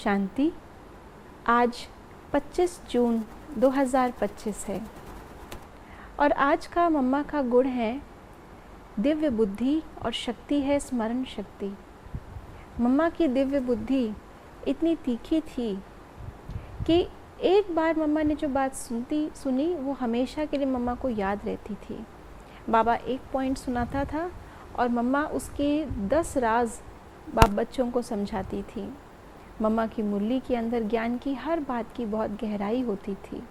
शांति। आज 25 जून 2025 है और आज का मम्मा का गुण है दिव्य बुद्धि और शक्ति है स्मरण शक्ति। मम्मा की दिव्य बुद्धि इतनी तीखी थी कि एक बार मम्मा ने जो बात सुनी वो हमेशा के लिए मम्मा को याद रहती थी। बाबा एक पॉइंट सुनाता था और मम्मा उसके 10 राज बाप बच्चों को समझाती थी। मम्मा की मुरली के अंदर ज्ञान की हर बात की बहुत गहराई होती थी।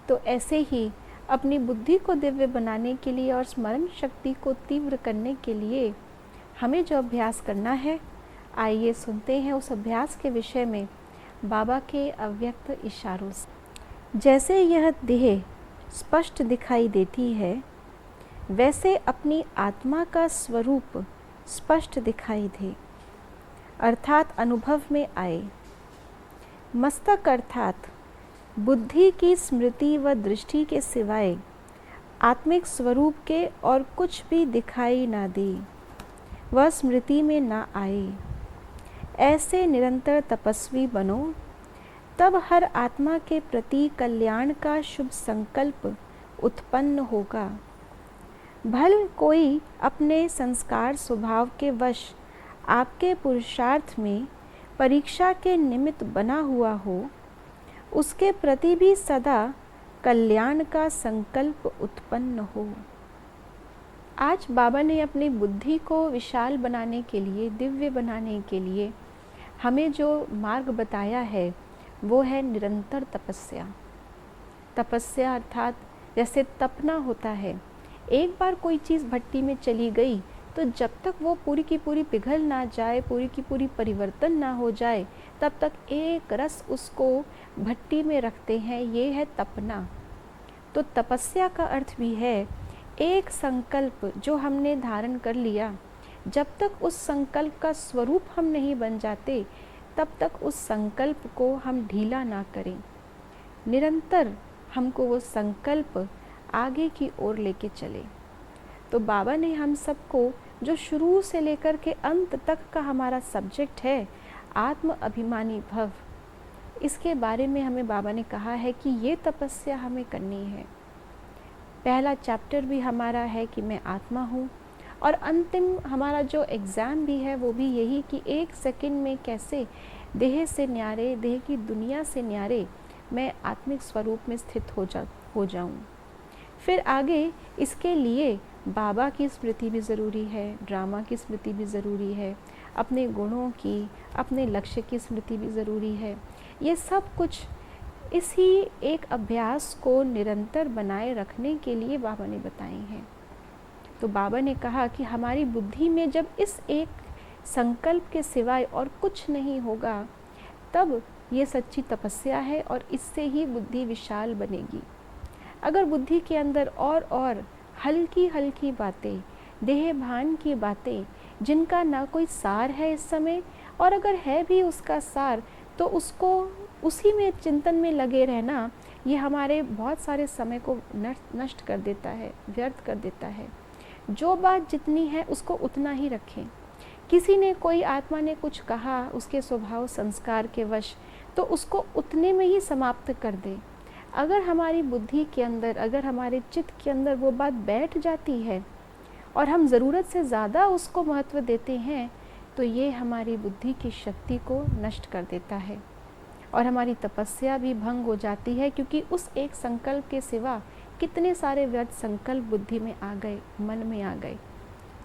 तो ऐसे ही अपनी बुद्धि को दिव्य बनाने के लिए और स्मरण शक्ति को तीव्र करने के लिए हमें जो अभ्यास करना है, आइए सुनते हैं उस अभ्यास के विषय में बाबा के अव्यक्त इशारों से। जैसे यह देह स्पष्ट दिखाई देती है, वैसे अपनी आत्मा का स्वरूप स्पष्ट दिखाई दे, अर्थात अनुभव में आए। मस्तक अर्थात बुद्धि की स्मृति व दृष्टि के सिवाय आत्मिक स्वरूप के और कुछ भी दिखाई ना दे, वह स्मृति में ना आए। ऐसे निरंतर तपस्वी बनो, तब हर आत्मा के प्रति कल्याण का शुभ संकल्प उत्पन्न होगा। भले कोई अपने संस्कार स्वभाव के वश आपके पुरुषार्थ में परीक्षा के निमित्त बना हुआ हो, उसके प्रति भी सदा कल्याण का संकल्प उत्पन्न हो। आज बाबा ने अपनी बुद्धि को विशाल बनाने के लिए, दिव्य बनाने के लिए हमें जो मार्ग बताया है वो है निरंतर तपस्या। तपस्या अर्थात जैसे तपना होता है। एक बार कोई चीज़ भट्टी में चली गई तो जब तक वो पूरी की पूरी पिघल ना जाए, पूरी की पूरी परिवर्तन ना हो जाए, तब तक एक रस उसको भट्टी में रखते हैं। ये है तपना। तो तपस्या का अर्थ भी है एक संकल्प जो हमने धारण कर लिया, जब तक उस संकल्प का स्वरूप हम नहीं बन जाते, तब तक उस संकल्प को हम ढीला ना करें। निरंतर हमको वो संकल्प आगे की ओर लेके चले। तो बाबा ने हम सबको जो शुरू से लेकर के अंत तक का हमारा सब्जेक्ट है, आत्म अभिमानी भव, इसके बारे में हमें बाबा ने कहा है कि ये तपस्या हमें करनी है। पहला चैप्टर भी हमारा है कि मैं आत्मा हूँ, और अंतिम हमारा जो एग्ज़ाम भी है वो भी यही कि एक सेकंड में कैसे देह से न्यारे, देह की दुनिया से न्यारे मैं आत्मिक स्वरूप में स्थित हो जाऊँ। फिर आगे इसके लिए बाबा की स्मृति भी ज़रूरी है, ड्रामा की स्मृति भी ज़रूरी है, अपने गुणों की, अपने लक्ष्य की स्मृति भी ज़रूरी है। ये सब कुछ इसी एक अभ्यास को निरंतर बनाए रखने के लिए बाबा ने बताए हैं। तो बाबा ने कहा कि हमारी बुद्धि में जब इस एक संकल्प के सिवाय और कुछ नहीं होगा, तब ये सच्ची तपस्या है और इससे ही बुद्धि विशाल बनेगी। अगर बुद्धि के अंदर और हल्की हल्की बातें, देह भान की बातें, जिनका ना कोई सार है इस समय, और अगर है भी उसका सार, तो उसको उसी में चिंतन में लगे रहना, ये हमारे बहुत सारे समय को नष्ट कर देता है, व्यर्थ कर देता है। जो बात जितनी है उसको उतना ही रखें। किसी ने, कोई आत्मा ने कुछ कहा उसके स्वभाव संस्कार के वश, तो उसको उतने में ही समाप्त कर दें। अगर हमारी बुद्धि के अंदर, अगर हमारे चित्त के अंदर वो बात बैठ जाती है और हम ज़रूरत से ज़्यादा उसको महत्व देते हैं, तो ये हमारी बुद्धि की शक्ति को नष्ट कर देता है और हमारी तपस्या भी भंग हो जाती है, क्योंकि उस एक संकल्प के सिवा कितने सारे व्यर्थ संकल्प बुद्धि में आ गए, मन में आ गए।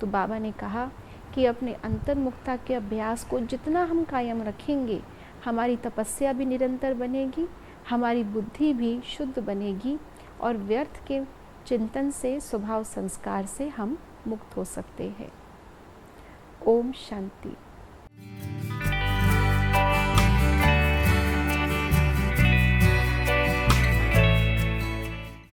तो बाबा ने कहा कि अपने अंतर्मुखता के अभ्यास को जितना हम कायम रखेंगे, हमारी तपस्या भी निरंतर बनेगी, हमारी बुद्धि भी शुद्ध बनेगी और व्यर्थ के चिंतन से, स्वभाव संस्कार से हम मुक्त हो सकते हैं। ओम शांति।